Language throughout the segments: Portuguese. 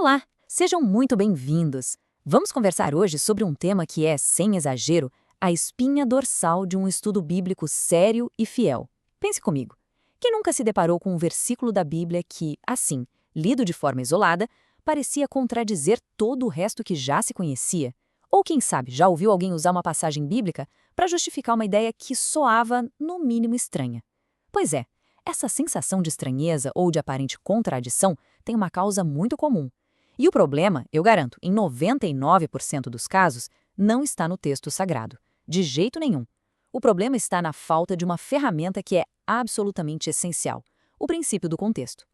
Olá, sejam muito bem-vindos. Vamos conversar hoje sobre um tema que é, sem exagero, a espinha dorsal de um estudo bíblico sério e fiel. Pense comigo. Quem nunca se deparou com um versículo da Bíblia que, assim, lido de forma isolada, parecia contradizer todo o resto que já se conhecia? Ou quem sabe, já ouviu alguém usar uma passagem bíblica para justificar uma ideia que soava, no mínimo, estranha? Pois é, essa sensação de estranheza ou de aparente contradição tem uma causa muito comum. E o problema, eu garanto, em 99% dos casos, não está no texto sagrado. De jeito nenhum. O problema está na falta de uma ferramenta que é absolutamente essencial: o princípio do contexto.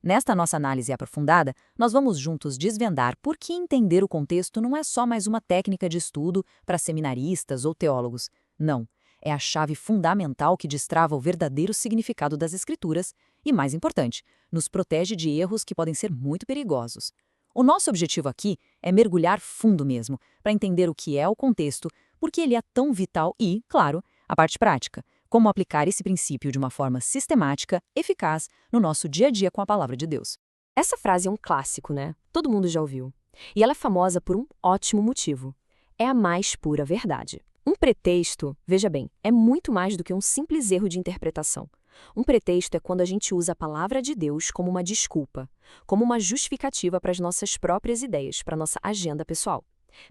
Nesta nossa análise aprofundada, nós vamos juntos desvendar por que entender o contexto não é só mais uma técnica de estudo para seminaristas ou teólogos. Não. É a chave fundamental que destrava o verdadeiro significado das Escrituras e, mais importante, nos protege de erros que podem ser muito perigosos. O nosso objetivo aqui é mergulhar fundo mesmo, para entender o que é o contexto, por que ele é tão vital e, claro, a parte prática, como aplicar esse princípio de uma forma sistemática, eficaz, no nosso dia a dia com a palavra de Deus. Essa frase é um clássico, né? Todo mundo já ouviu. E ela é famosa por um ótimo motivo. É a mais pura verdade. Um pretexto, veja bem, é muito mais do que um simples erro de interpretação. Um pretexto é quando a gente usa a palavra de Deus como uma desculpa, como uma justificativa para as nossas próprias ideias, para a nossa agenda pessoal.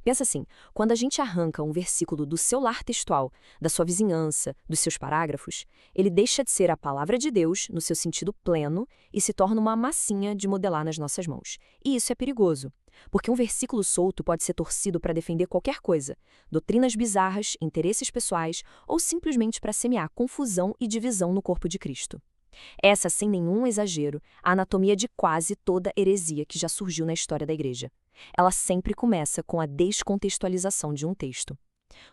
Pensa assim, quando a gente arranca um versículo do seu lar textual, da sua vizinhança, dos seus parágrafos, ele deixa de ser a palavra de Deus no seu sentido pleno e se torna uma massinha de modelar nas nossas mãos. E isso é perigoso, porque um versículo solto pode ser torcido para defender qualquer coisa, doutrinas bizarras, interesses pessoais ou simplesmente para semear confusão e divisão no corpo de Cristo. Essa, sem nenhum exagero, a anatomia de quase toda heresia que já surgiu na história da Igreja. Ela sempre começa com a descontextualização de um texto.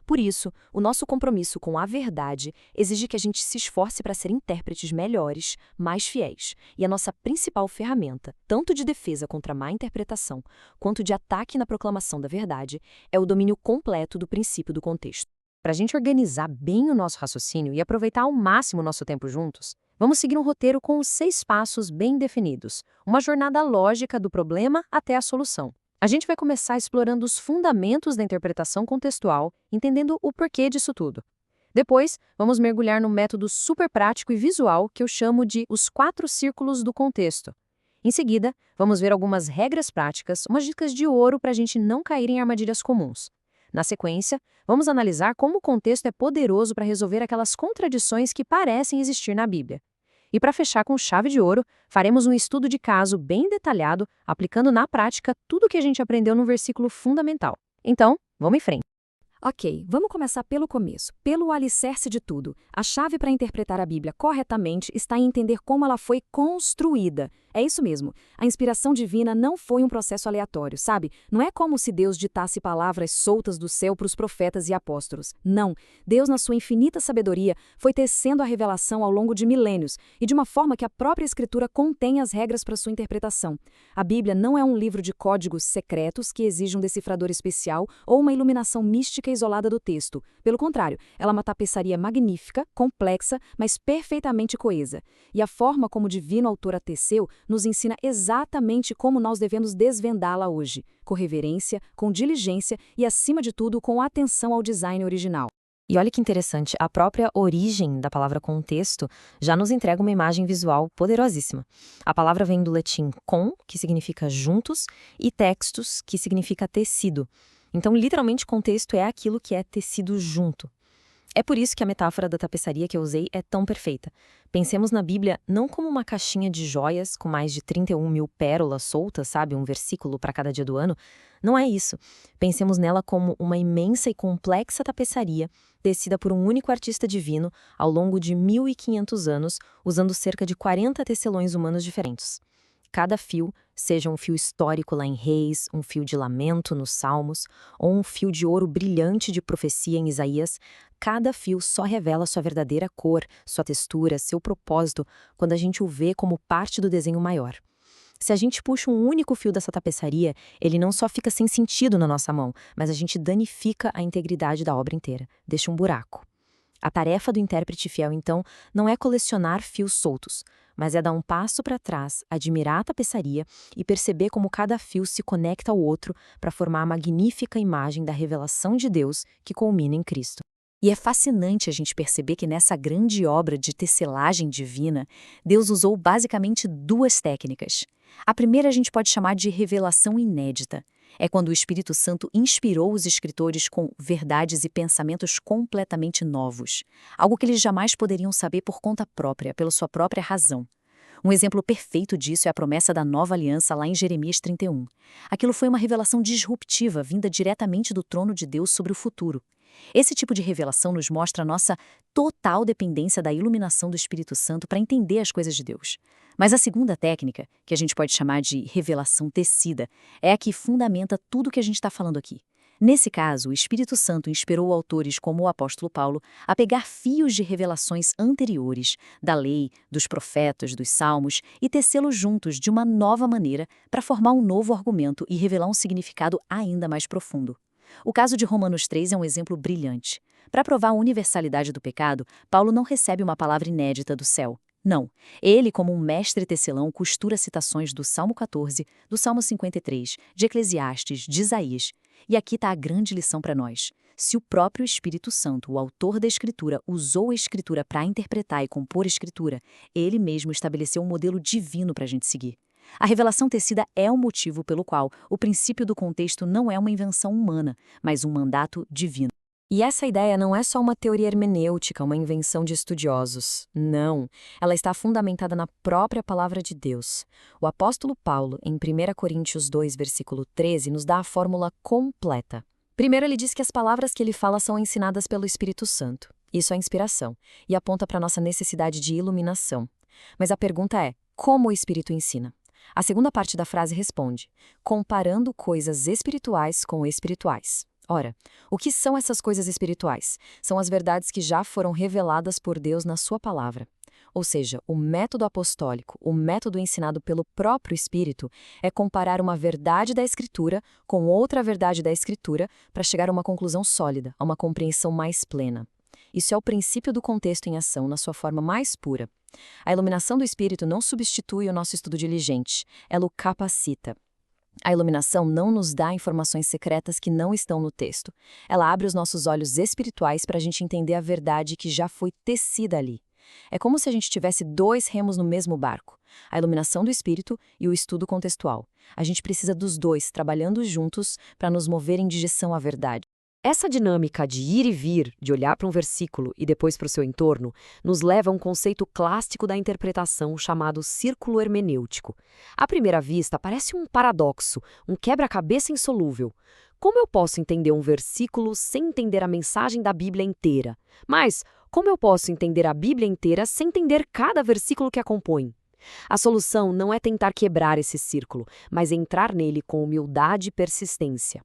Por isso, o nosso compromisso com a verdade exige que a gente se esforce para ser intérpretes melhores, mais fiéis. E a nossa principal ferramenta, tanto de defesa contra a má interpretação, quanto de ataque na proclamação da verdade, é o domínio completo do princípio do contexto. Para a gente organizar bem o nosso raciocínio e aproveitar ao máximo o nosso tempo juntos, vamos seguir um roteiro com os 6 passos bem definidos, uma jornada lógica do problema até a solução. A gente vai começar explorando os fundamentos da interpretação contextual, entendendo o porquê disso tudo. Depois, vamos mergulhar no método super prático e visual que eu chamo de os 4 círculos do contexto. Em seguida, vamos ver algumas regras práticas, umas dicas de ouro para a gente não cair em armadilhas comuns. Na sequência, vamos analisar como o contexto é poderoso para resolver aquelas contradições que parecem existir na Bíblia. E para fechar com chave de ouro, faremos um estudo de caso bem detalhado, aplicando na prática tudo o que a gente aprendeu no versículo fundamental. Então, vamos em frente. Ok, vamos começar pelo começo, pelo alicerce de tudo. A chave para interpretar a Bíblia corretamente está em entender como ela foi construída. É isso mesmo. A inspiração divina não foi um processo aleatório, sabe? Não é como se Deus ditasse palavras soltas do céu para os profetas e apóstolos. Não. Deus, na sua infinita sabedoria, foi tecendo a revelação ao longo de milênios e de uma forma que a própria Escritura contém as regras para sua interpretação. A Bíblia não é um livro de códigos secretos que exige um decifrador especial ou uma iluminação mística isolada do texto. Pelo contrário, ela é uma tapeçaria magnífica, complexa, mas perfeitamente coesa. E a forma como o divino autor a teceu nos ensina exatamente como nós devemos desvendá-la hoje, com reverência, com diligência e, acima de tudo, com atenção ao design original. E olha que interessante, a própria origem da palavra contexto já nos entrega uma imagem visual poderosíssima. A palavra vem do latim con, que significa juntos, e textus, que significa tecido. Então, literalmente, contexto é aquilo que é tecido junto. É por isso que a metáfora da tapeçaria que eu usei é tão perfeita. Pensemos na Bíblia não como uma caixinha de joias com mais de 31 mil pérolas soltas, sabe? Um versículo para cada dia do ano. Não é isso. Pensemos nela como uma imensa e complexa tapeçaria tecida por um único artista divino ao longo de 1.500 anos, usando cerca de 40 tecelões humanos diferentes. Cada fio, seja um fio histórico lá em Reis, um fio de lamento nos Salmos, ou um fio de ouro brilhante de profecia em Isaías, cada fio só revela sua verdadeira cor, sua textura, seu propósito, quando a gente o vê como parte do desenho maior. Se a gente puxa um único fio dessa tapeçaria, ele não só fica sem sentido na nossa mão, mas a gente danifica a integridade da obra inteira, deixa um buraco. A tarefa do intérprete fiel, então, não é colecionar fios soltos, mas é dar um passo para trás, admirar a tapeçaria e perceber como cada fio se conecta ao outro para formar a magnífica imagem da revelação de Deus que culmina em Cristo. E é fascinante a gente perceber que nessa grande obra de tecelagem divina, Deus usou basicamente duas técnicas. A primeira a gente pode chamar de revelação inédita. É quando o Espírito Santo inspirou os escritores com verdades e pensamentos completamente novos, algo que eles jamais poderiam saber por conta própria, pela sua própria razão. Um exemplo perfeito disso é a promessa da nova aliança lá em Jeremias 31. Aquilo foi uma revelação disruptiva vinda diretamente do trono de Deus sobre o futuro. Esse tipo de revelação nos mostra a nossa total dependência da iluminação do Espírito Santo para entender as coisas de Deus. Mas a segunda técnica, que a gente pode chamar de revelação tecida, é a que fundamenta tudo o que a gente está falando aqui. Nesse caso, o Espírito Santo inspirou autores como o apóstolo Paulo a pegar fios de revelações anteriores, da lei, dos profetas, dos salmos, e tecê-los juntos de uma nova maneira para formar um novo argumento e revelar um significado ainda mais profundo. O caso de Romanos 3 é um exemplo brilhante. Para provar a universalidade do pecado, Paulo não recebe uma palavra inédita do céu. Não. Ele, como um mestre tecelão, costura citações do Salmo 14, do Salmo 53, de Eclesiastes, de Isaías. E aqui está a grande lição para nós. Se o próprio Espírito Santo, o autor da Escritura, usou a Escritura para interpretar e compor a Escritura, ele mesmo estabeleceu um modelo divino para a gente seguir. A revelação tecida é o motivo pelo qual o princípio do contexto não é uma invenção humana, mas um mandato divino. E essa ideia não é só uma teoria hermenêutica, uma invenção de estudiosos. Não, ela está fundamentada na própria palavra de Deus. O apóstolo Paulo, em 1 Coríntios 2, versículo 13, nos dá a fórmula completa. Primeiro, ele diz que as palavras que ele fala são ensinadas pelo Espírito Santo. Isso é inspiração, e aponta para a nossa necessidade de iluminação. Mas a pergunta é, como o Espírito ensina? A segunda parte da frase responde, comparando coisas espirituais com espirituais. Ora, o que são essas coisas espirituais? São as verdades que já foram reveladas por Deus na sua palavra. Ou seja, o método apostólico, o método ensinado pelo próprio Espírito, é comparar uma verdade da Escritura com outra verdade da Escritura para chegar a uma conclusão sólida, a uma compreensão mais plena. Isso é o princípio do contexto em ação na sua forma mais pura. A iluminação do Espírito não substitui o nosso estudo diligente, ela o capacita. A iluminação não nos dá informações secretas que não estão no texto. Ela abre os nossos olhos espirituais para a gente entender a verdade que já foi tecida ali. É como se a gente tivesse dois remos no mesmo barco, a iluminação do Espírito e o estudo contextual. A gente precisa dos dois trabalhando juntos para nos mover em direção à verdade. Essa dinâmica de ir e vir, de olhar para um versículo e depois para o seu entorno, nos leva a um conceito clássico da interpretação chamado círculo hermenêutico. À primeira vista, parece um paradoxo, um quebra-cabeça insolúvel. Como eu posso entender um versículo sem entender a mensagem da Bíblia inteira? Mas, como eu posso entender a Bíblia inteira sem entender cada versículo que a compõe? A solução não é tentar quebrar esse círculo, mas entrar nele com humildade e persistência.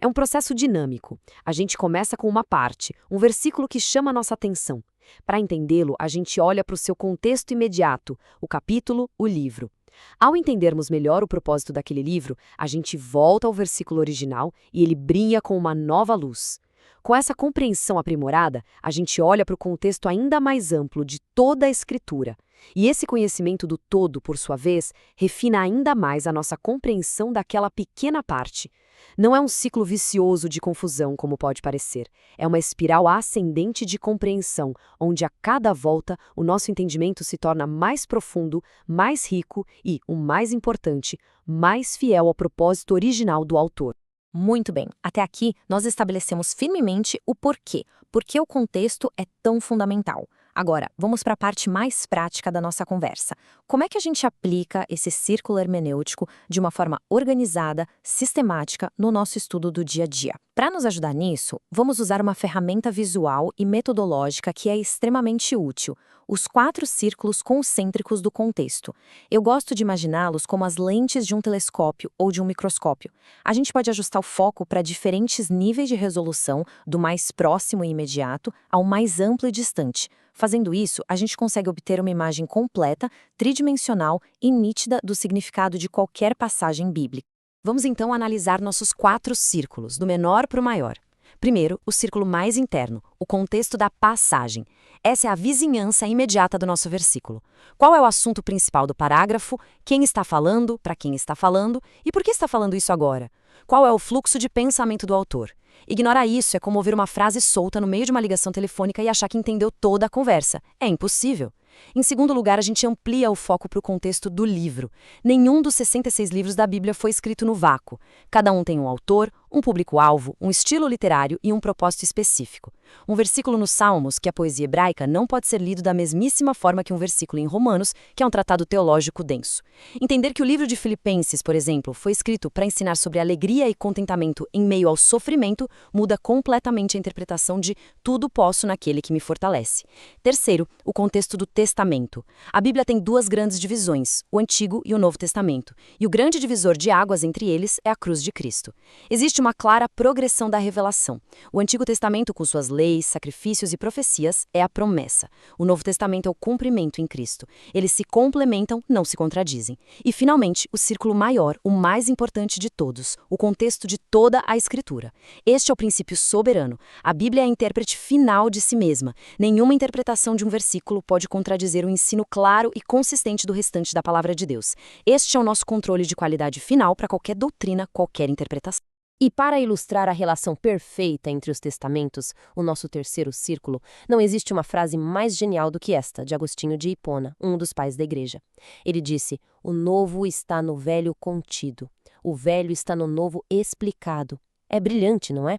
É um processo dinâmico. A gente começa com uma parte, um versículo que chama a nossa atenção. Para entendê-lo, a gente olha para o seu contexto imediato, o capítulo, o livro. Ao entendermos melhor o propósito daquele livro, a gente volta ao versículo original e ele brilha com uma nova luz. Com essa compreensão aprimorada, a gente olha para o contexto ainda mais amplo de toda a Escritura. E esse conhecimento do todo, por sua vez, refina ainda mais a nossa compreensão daquela pequena parte. Não é um ciclo vicioso de confusão, como pode parecer. É uma espiral ascendente de compreensão, onde a cada volta o nosso entendimento se torna mais profundo, mais rico e, o mais importante, mais fiel ao propósito original do autor. Muito bem, até aqui nós estabelecemos firmemente o porquê. Por que o contexto é tão fundamental? Agora, vamos para a parte mais prática da nossa conversa. Como é que a gente aplica esse círculo hermenêutico de uma forma organizada, sistemática, no nosso estudo do dia a dia? Para nos ajudar nisso, vamos usar uma ferramenta visual e metodológica que é extremamente útil: os 4 círculos concêntricos do contexto. Eu gosto de imaginá-los como as lentes de um telescópio ou de um microscópio. A gente pode ajustar o foco para diferentes níveis de resolução, do mais próximo e imediato ao mais amplo e distante. Fazendo isso, a gente consegue obter uma imagem completa, tridimensional e nítida do significado de qualquer passagem bíblica. Vamos então analisar nossos 4 círculos, do menor para o maior. Primeiro, o círculo mais interno, o contexto da passagem. Essa é a vizinhança imediata do nosso versículo. Qual é o assunto principal do parágrafo? Quem está falando? Para quem está falando? E por que está falando isso agora? Qual é o fluxo de pensamento do autor? Ignorar isso é como ouvir uma frase solta no meio de uma ligação telefônica e achar que entendeu toda a conversa. É impossível. Em segundo lugar, a gente amplia o foco para o contexto do livro. Nenhum dos 66 livros da Bíblia foi escrito no vácuo. Cada um tem um autor, um público-alvo, um estilo literário e um propósito específico. Um versículo nos Salmos, que é a poesia hebraica, não pode ser lido da mesmíssima forma que um versículo em Romanos, que é um tratado teológico denso. Entender que o livro de Filipenses, por exemplo, foi escrito para ensinar sobre alegria e contentamento em meio ao sofrimento, muda completamente a interpretação de tudo posso naquele que me fortalece. Terceiro, o contexto do Testamento. A Bíblia tem duas grandes divisões, o Antigo e o Novo Testamento, e o grande divisor de águas entre eles é a cruz de Cristo. Existe uma clara progressão da revelação. O Antigo Testamento, com suas leis, sacrifícios e profecias, é a promessa. O Novo Testamento é o cumprimento em Cristo. Eles se complementam, não se contradizem. E, finalmente, o círculo maior, o mais importante de todos, o contexto de toda a Escritura. Este é o princípio soberano. A Bíblia é a intérprete final de si mesma. Nenhuma interpretação de um versículo pode contradizer o ensino claro e consistente do restante da palavra de Deus. Este é o nosso controle de qualidade final para qualquer doutrina, qualquer interpretação. E para ilustrar a relação perfeita entre os testamentos, o nosso terceiro círculo, não existe uma frase mais genial do que esta, de Agostinho de Hipona, um dos pais da igreja. Ele disse: "O novo está no velho contido, o velho está no novo explicado." É brilhante, não é?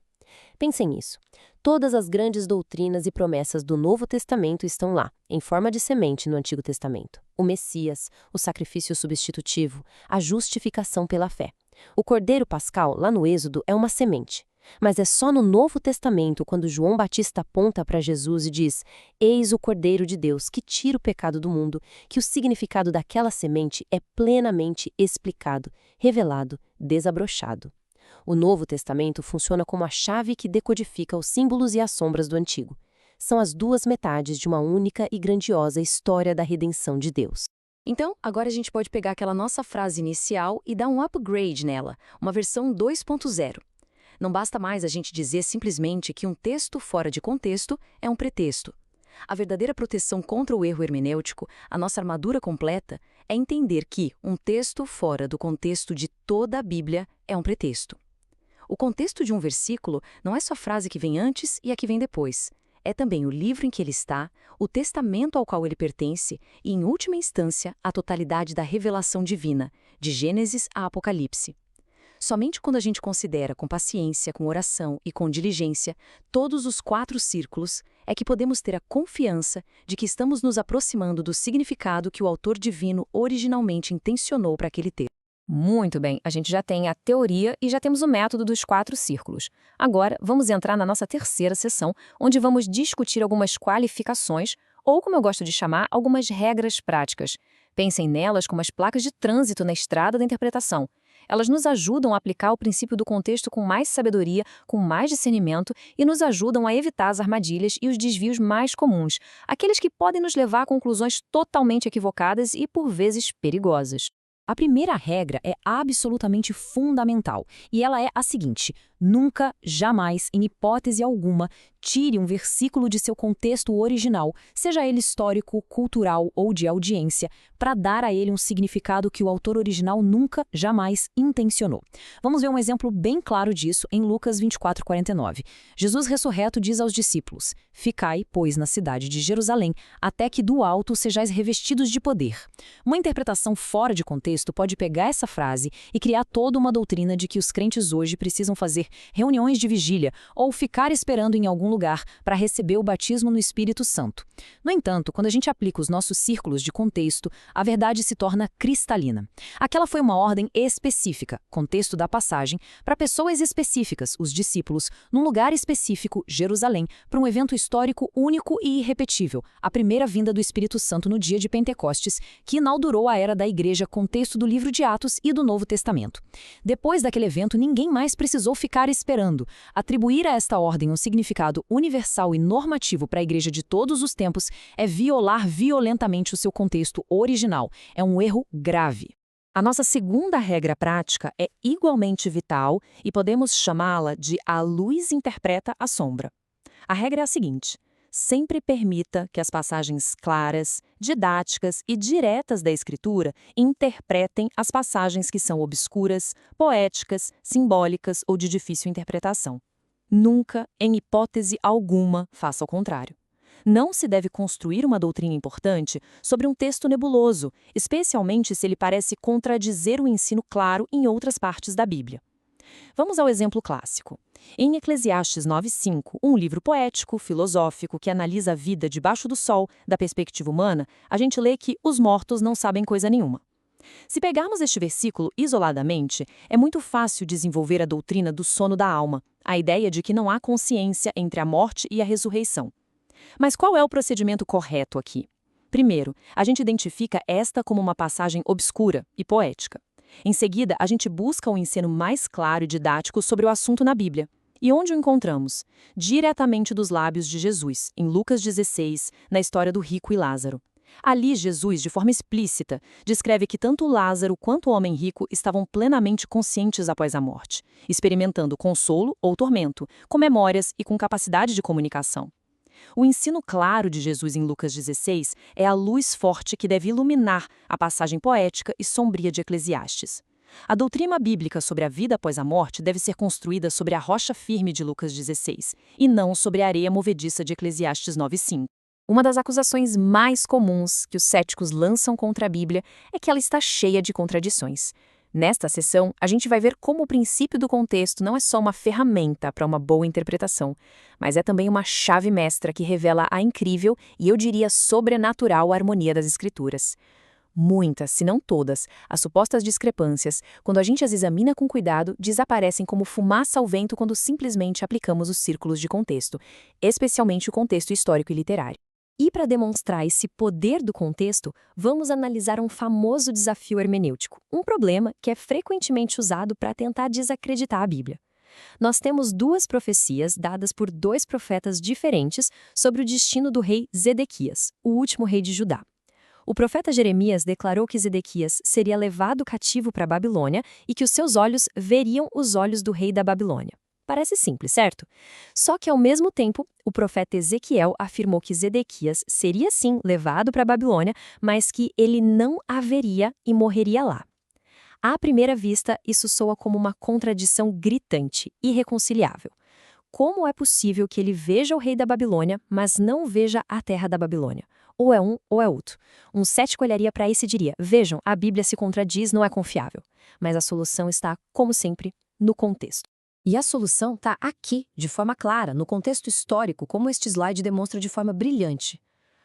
Pensem nisso. Todas as grandes doutrinas e promessas do Novo Testamento estão lá, em forma de semente no Antigo Testamento. O Messias, o sacrifício substitutivo, a justificação pela fé. O Cordeiro Pascal, lá no Êxodo, é uma semente. Mas é só no Novo Testamento, quando João Batista aponta para Jesus e diz: "Eis o Cordeiro de Deus, que tira o pecado do mundo", que o significado daquela semente é plenamente explicado, revelado, desabrochado. O Novo Testamento funciona como a chave que decodifica os símbolos e as sombras do Antigo. São as duas metades de uma única e grandiosa história da redenção de Deus. Então, agora a gente pode pegar aquela nossa frase inicial e dar um upgrade nela, uma versão 2.0. Não basta mais a gente dizer simplesmente que um texto fora de contexto é um pretexto. A verdadeira proteção contra o erro hermenêutico, a nossa armadura completa, é entender que um texto fora do contexto de toda a Bíblia é um pretexto. O contexto de um versículo não é só a frase que vem antes e a que vem depois. É também o livro em que ele está, o testamento ao qual ele pertence e, em última instância, a totalidade da revelação divina, de Gênesis a Apocalipse. Somente quando a gente considera com paciência, com oração e com diligência todos os 4 círculos, é que podemos ter a confiança de que estamos nos aproximando do significado que o autor divino originalmente intencionou para aquele texto. Muito bem, a gente já tem a teoria e já temos o método dos 4 círculos. Agora, vamos entrar na nossa terceira sessão, onde vamos discutir algumas qualificações, ou como eu gosto de chamar, algumas regras práticas. Pensem nelas como as placas de trânsito na estrada da interpretação. Elas nos ajudam a aplicar o princípio do contexto com mais sabedoria, com mais discernimento e nos ajudam a evitar as armadilhas e os desvios mais comuns, aqueles que podem nos levar a conclusões totalmente equivocadas e, por vezes, perigosas. A primeira regra é absolutamente fundamental, e ela é a seguinte: nunca, jamais, em hipótese alguma, tire um versículo de seu contexto original, seja ele histórico, cultural ou de audiência, para dar a ele um significado que o autor original nunca, jamais intencionou. Vamos ver um exemplo bem claro disso em Lucas 24:49. Jesus ressurreto diz aos discípulos: "Ficai, pois, na cidade de Jerusalém, até que do alto sejais revestidos de poder." Uma interpretação fora de contexto pode pegar essa frase e criar toda uma doutrina de que os crentes hoje precisam fazer reuniões de vigília ou ficar esperando em algum lugar para receber o batismo no Espírito Santo. No entanto, quando a gente aplica os nossos círculos de contexto, a verdade se torna cristalina. Aquela foi uma ordem específica, contexto da passagem, para pessoas específicas, os discípulos, num lugar específico, Jerusalém, para um evento histórico único e irrepetível, a primeira vinda do Espírito Santo no dia de Pentecostes, que inaugurou a era da igreja, contexto do livro de Atos e do Novo Testamento. Depois daquele evento, ninguém mais precisou ficar esperando. Atribuir a esta ordem um significado universal e normativo para a igreja de todos os tempos é violar violentamente o seu contexto original. É um erro grave. A nossa segunda regra prática é igualmente vital e podemos chamá-la de a luz interpreta a sombra. A regra é a seguinte: sempre permita que as passagens claras, didáticas e diretas da Escritura interpretem as passagens que são obscuras, poéticas, simbólicas ou de difícil interpretação. Nunca, em hipótese alguma, faça o contrário. Não se deve construir uma doutrina importante sobre um texto nebuloso, especialmente se ele parece contradizer o ensino claro em outras partes da Bíblia. Vamos ao exemplo clássico. Em Eclesiastes 9:5, um livro poético, filosófico, que analisa a vida debaixo do sol, da perspectiva humana, a gente lê que os mortos não sabem coisa nenhuma. Se pegarmos este versículo isoladamente, é muito fácil desenvolver a doutrina do sono da alma, a ideia de que não há consciência entre a morte e a ressurreição. Mas qual é o procedimento correto aqui? Primeiro, a gente identifica esta como uma passagem obscura e poética. Em seguida, a gente busca um ensino mais claro e didático sobre o assunto na Bíblia. E onde o encontramos? Diretamente dos lábios de Jesus, em Lucas 16, na história do rico e Lázaro. Ali, Jesus, de forma explícita, descreve que tanto Lázaro quanto o homem rico estavam plenamente conscientes após a morte, experimentando consolo ou tormento, com memórias e com capacidade de comunicação. O ensino claro de Jesus em Lucas 16 é a luz forte que deve iluminar a passagem poética e sombria de Eclesiastes. A doutrina bíblica sobre a vida após a morte deve ser construída sobre a rocha firme de Lucas 16, e não sobre a areia movediça de Eclesiastes 9:5. Uma das acusações mais comuns que os céticos lançam contra a Bíblia é que ela está cheia de contradições. Nesta sessão, a gente vai ver como o princípio do contexto não é só uma ferramenta para uma boa interpretação, mas é também uma chave mestra que revela a incrível e, eu diria, sobrenatural harmonia das Escrituras. Muitas, se não todas, as supostas discrepâncias, quando a gente as examina com cuidado, desaparecem como fumaça ao vento quando simplesmente aplicamos os círculos de contexto, especialmente o contexto histórico e literário. E para demonstrar esse poder do contexto, vamos analisar um famoso desafio hermenêutico, um problema que é frequentemente usado para tentar desacreditar a Bíblia. Nós temos duas profecias dadas por dois profetas diferentes sobre o destino do rei Zedequias, o último rei de Judá. O profeta Jeremias declarou que Zedequias seria levado cativo para a Babilônia e que os seus olhos veriam os olhos do rei da Babilônia. Parece simples, certo? Só que, ao mesmo tempo, o profeta Ezequiel afirmou que Zedequias seria sim levado para a Babilônia, mas que ele não haveria e morreria lá. À primeira vista, isso soa como uma contradição gritante, irreconciliável. Como é possível que ele veja o rei da Babilônia, mas não veja a terra da Babilônia? Ou é um ou é outro. Um cético olharia para isso e diria: vejam, a Bíblia se contradiz, não é confiável. Mas a solução está, como sempre, no contexto. E a solução está aqui, de forma clara, no contexto histórico, como este slide demonstra de forma brilhante.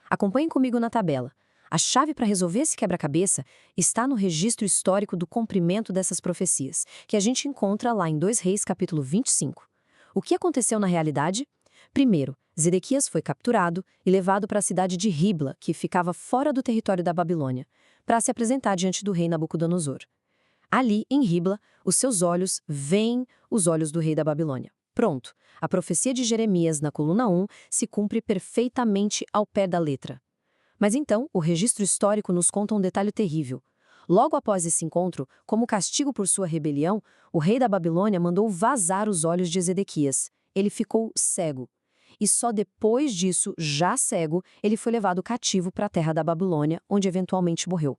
Acompanhem comigo na tabela. A chave para resolver esse quebra-cabeça está no registro histórico do cumprimento dessas profecias, que a gente encontra lá em 2 Reis, capítulo 25. O que aconteceu na realidade? Primeiro, Zedequias foi capturado e levado para a cidade de Ribla, que ficava fora do território da Babilônia, para se apresentar diante do rei Nabucodonosor. Ali, em Ribla, os seus olhos veem os olhos do rei da Babilônia. Pronto, a profecia de Jeremias na coluna 1 se cumpre perfeitamente ao pé da letra. Mas então, o registro histórico nos conta um detalhe terrível. Logo após esse encontro, como castigo por sua rebelião, o rei da Babilônia mandou vazar os olhos de Zedequias. Ele ficou cego. E só depois disso, já cego, ele foi levado cativo para a terra da Babilônia, onde eventualmente morreu.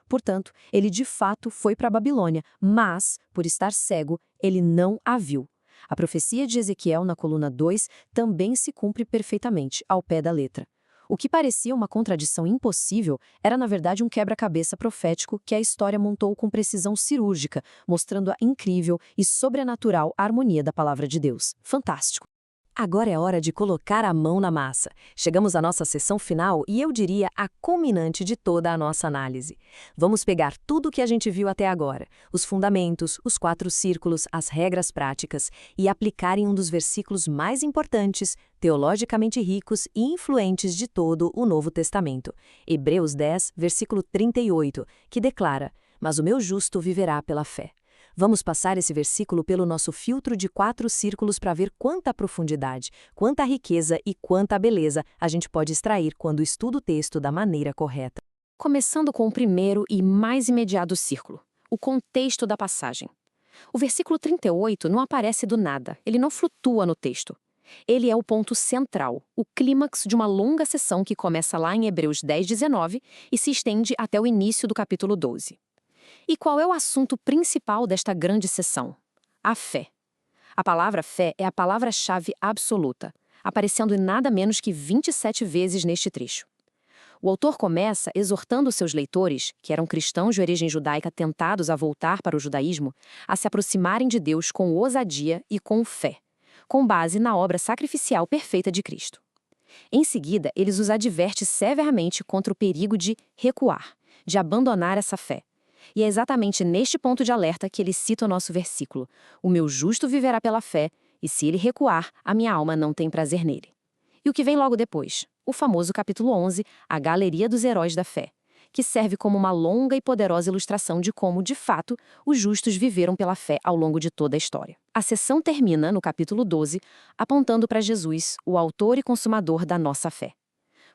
Portanto, ele de fato foi para a Babilônia, mas, por estar cego, ele não a viu. A profecia de Ezequiel na coluna 2 também se cumpre perfeitamente, ao pé da letra. O que parecia uma contradição impossível era, na verdade, um quebra-cabeça profético que a história montou com precisão cirúrgica, mostrando a incrível e sobrenatural harmonia da palavra de Deus. Fantástico! Agora é hora de colocar a mão na massa. Chegamos à nossa sessão final e eu diria a culminante de toda a nossa análise. Vamos pegar tudo o que a gente viu até agora, os fundamentos, os 4 círculos, as regras práticas, e aplicar em um dos versículos mais importantes, teologicamente ricos e influentes de todo o Novo Testamento. Hebreus 10, versículo 38, que declara: "Mas o meu justo viverá pela fé." Vamos passar esse versículo pelo nosso filtro de 4 círculos para ver quanta profundidade, quanta riqueza e quanta beleza a gente pode extrair quando estuda o texto da maneira correta. Começando com o primeiro e mais imediato círculo. o contexto da passagem. O versículo 38 não aparece do nada, ele não flutua no texto. Ele é o ponto central, o clímax de uma longa sessão que começa lá em Hebreus 10:19 e se estende até o início do capítulo 12. E qual é o assunto principal desta grande sessão? A fé. A palavra fé é a palavra-chave absoluta, aparecendo em nada menos que 27 vezes neste trecho. O autor começa exortando seus leitores, que eram cristãos de origem judaica tentados a voltar para o judaísmo, a se aproximarem de Deus com ousadia e com fé, com base na obra sacrificial perfeita de Cristo. Em seguida, ele os adverte severamente contra o perigo de recuar, de abandonar essa fé. E é exatamente neste ponto de alerta que ele cita o nosso versículo: "O meu justo viverá pela fé, e se ele recuar, a minha alma não tem prazer nele." E o que vem logo depois? O famoso capítulo 11, a Galeria dos Heróis da Fé, que serve como uma longa e poderosa ilustração de como, de fato, os justos viveram pela fé ao longo de toda a história. A sessão termina, no capítulo 12, apontando para Jesus, o autor e consumador da nossa fé.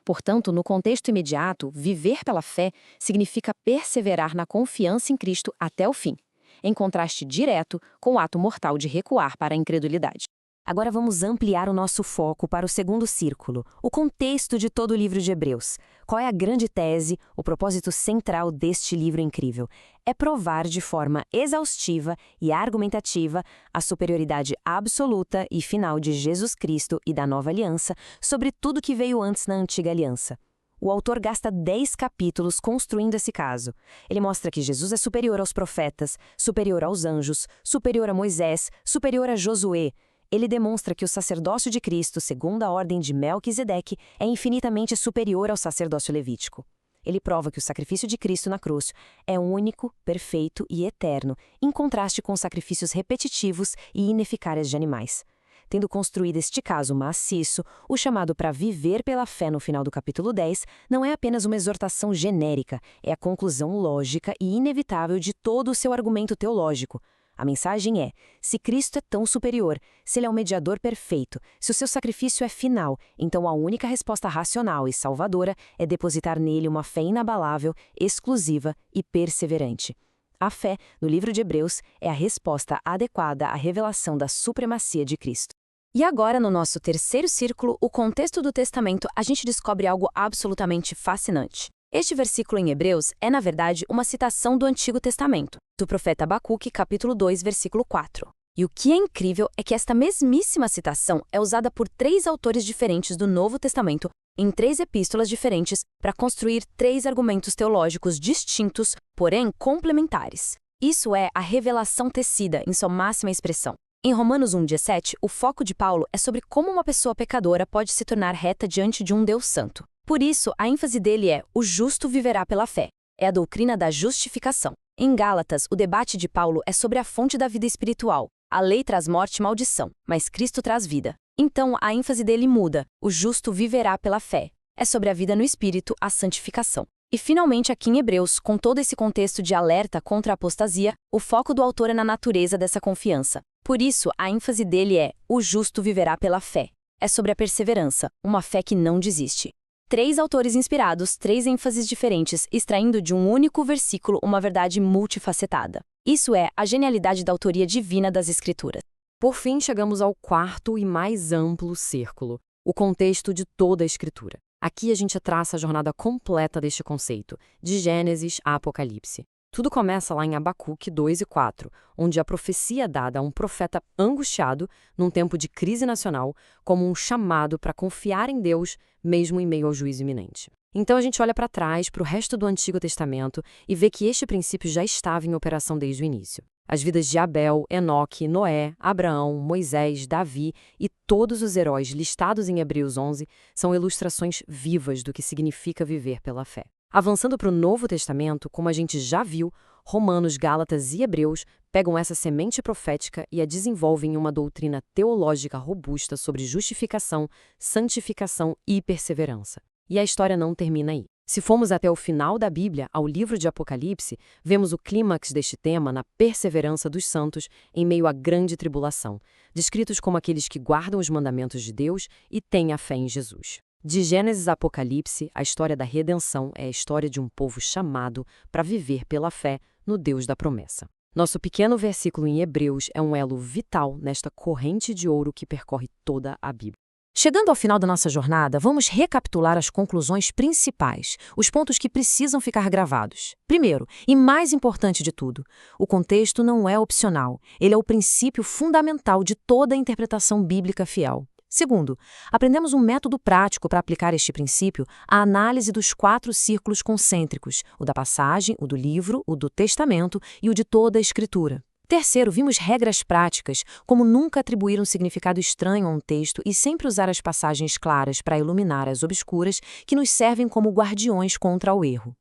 Portanto, no contexto imediato, viver pela fé significa perseverar na confiança em Cristo até o fim, em contraste direto com o ato mortal de recuar para a incredulidade. Agora vamos ampliar o nosso foco para o segundo círculo, o contexto de todo o livro de Hebreus. Qual é a grande tese, o propósito central deste livro incrível? É provar de forma exaustiva e argumentativa a superioridade absoluta e final de Jesus Cristo e da Nova Aliança sobre tudo que veio antes na Antiga Aliança. O autor gasta 10 capítulos construindo esse caso. Ele mostra que Jesus é superior aos profetas, superior aos anjos, superior a Moisés, superior a Josué. Ele demonstra que o sacerdócio de Cristo, segundo a ordem de Melquisedeque, é infinitamente superior ao sacerdócio levítico. Ele prova que o sacrifício de Cristo na cruz é único, perfeito e eterno, em contraste com sacrifícios repetitivos e ineficazes de animais. Tendo construído este caso maciço, o chamado para viver pela fé no final do capítulo 10 não é apenas uma exortação genérica, é a conclusão lógica e inevitável de todo o seu argumento teológico. A mensagem é: se Cristo é tão superior, se ele é um mediador perfeito, se o seu sacrifício é final, então a única resposta racional e salvadora é depositar nele uma fé inabalável, exclusiva e perseverante. A fé, no livro de Hebreus, é a resposta adequada à revelação da supremacia de Cristo. E agora, no nosso terceiro círculo, o contexto do Testamento, a gente descobre algo absolutamente fascinante. Este versículo em Hebreus é, na verdade, uma citação do Antigo Testamento, do profeta Abacuque, capítulo 2, versículo 4. E o que é incrível é que esta mesmíssima citação é usada por 3 autores diferentes do Novo Testamento, em 3 epístolas diferentes, para construir 3 argumentos teológicos distintos, porém complementares. Isso é a revelação tecida em sua máxima expressão. Em Romanos 1,17, o foco de Paulo é sobre como uma pessoa pecadora pode se tornar reta diante de um Deus santo. Por isso, a ênfase dele é: o justo viverá pela fé. É a doutrina da justificação. Em Gálatas, o debate de Paulo é sobre a fonte da vida espiritual. A lei traz morte e maldição, mas Cristo traz vida. Então, a ênfase dele muda: o justo viverá pela fé. É sobre a vida no espírito, a santificação. E finalmente, aqui em Hebreus, com todo esse contexto de alerta contra a apostasia, o foco do autor é na natureza dessa confiança. Por isso, a ênfase dele é: o justo viverá pela fé. É sobre a perseverança, uma fé que não desiste. 3 autores inspirados, 3 ênfases diferentes, extraindo de um único versículo uma verdade multifacetada. Isso é a genialidade da autoria divina das Escrituras. Por fim, chegamos ao quarto e mais amplo círculo, o contexto de toda a Escritura. Aqui a gente traça a jornada completa deste conceito, de Gênesis a Apocalipse. Tudo começa lá em Abacuque 2 e 4, onde a profecia é dada a um profeta angustiado, num tempo de crise nacional, como um chamado para confiar em Deus, mesmo em meio ao juízo iminente. Então a gente olha para trás, para o resto do Antigo Testamento, e vê que este princípio já estava em operação desde o início. As vidas de Abel, Enoque, Noé, Abraão, Moisés, Davi e todos os heróis listados em Hebreus 11 são ilustrações vivas do que significa viver pela fé. Avançando para o Novo Testamento, como a gente já viu, Romanos, Gálatas e Hebreus pegam essa semente profética e a desenvolvem em uma doutrina teológica robusta sobre justificação, santificação e perseverança. E a história não termina aí. Se formos até o final da Bíblia, ao livro de Apocalipse, vemos o clímax deste tema na perseverança dos santos em meio à grande tribulação, descritos como aqueles que guardam os mandamentos de Deus e têm a fé em Jesus. De Gênesis a Apocalipse, a história da redenção é a história de um povo chamado para viver pela fé no Deus da promessa. Nosso pequeno versículo em Hebreus é um elo vital nesta corrente de ouro que percorre toda a Bíblia. Chegando ao final da nossa jornada, vamos recapitular as conclusões principais, os pontos que precisam ficar gravados. Primeiro, e mais importante de tudo, o contexto não é opcional, ele é o princípio fundamental de toda a interpretação bíblica fiel. Segundo, aprendemos um método prático para aplicar este princípio à análise dos 4 círculos concêntricos, o da passagem, o do livro, o do testamento e o de toda a Escritura. Terceiro, vimos regras práticas, como nunca atribuir um significado estranho a um texto e sempre usar as passagens claras para iluminar as obscuras que nos servem como guardiões contra o erro.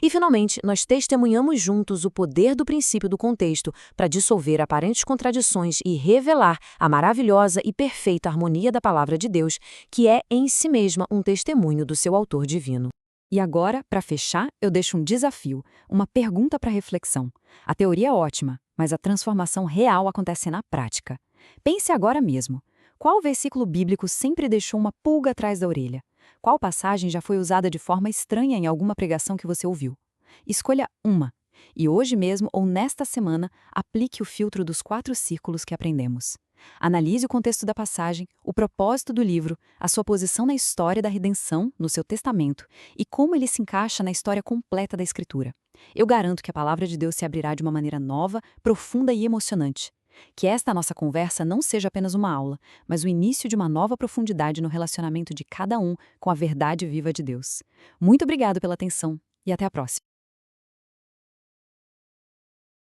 E, finalmente, nós testemunhamos juntos o poder do princípio do contexto para dissolver aparentes contradições e revelar a maravilhosa e perfeita harmonia da palavra de Deus, que é em si mesma um testemunho do seu autor divino. E agora, para fechar, eu deixo um desafio, uma pergunta para reflexão. A teoria é ótima, mas a transformação real acontece na prática. Pense agora mesmo. Qual versículo bíblico sempre deixou uma pulga atrás da orelha? Qual passagem já foi usada de forma estranha em alguma pregação que você ouviu? Escolha uma. E hoje mesmo ou nesta semana, aplique o filtro dos 4 círculos que aprendemos. Analise o contexto da passagem, o propósito do livro, a sua posição na história da redenção, no seu testamento, e como ele se encaixa na história completa da Escritura. Eu garanto que a palavra de Deus se abrirá de uma maneira nova, profunda e emocionante. Que esta nossa conversa não seja apenas uma aula, mas o início de uma nova profundidade no relacionamento de cada um com a verdade viva de Deus. Muito obrigado pela atenção e até a próxima.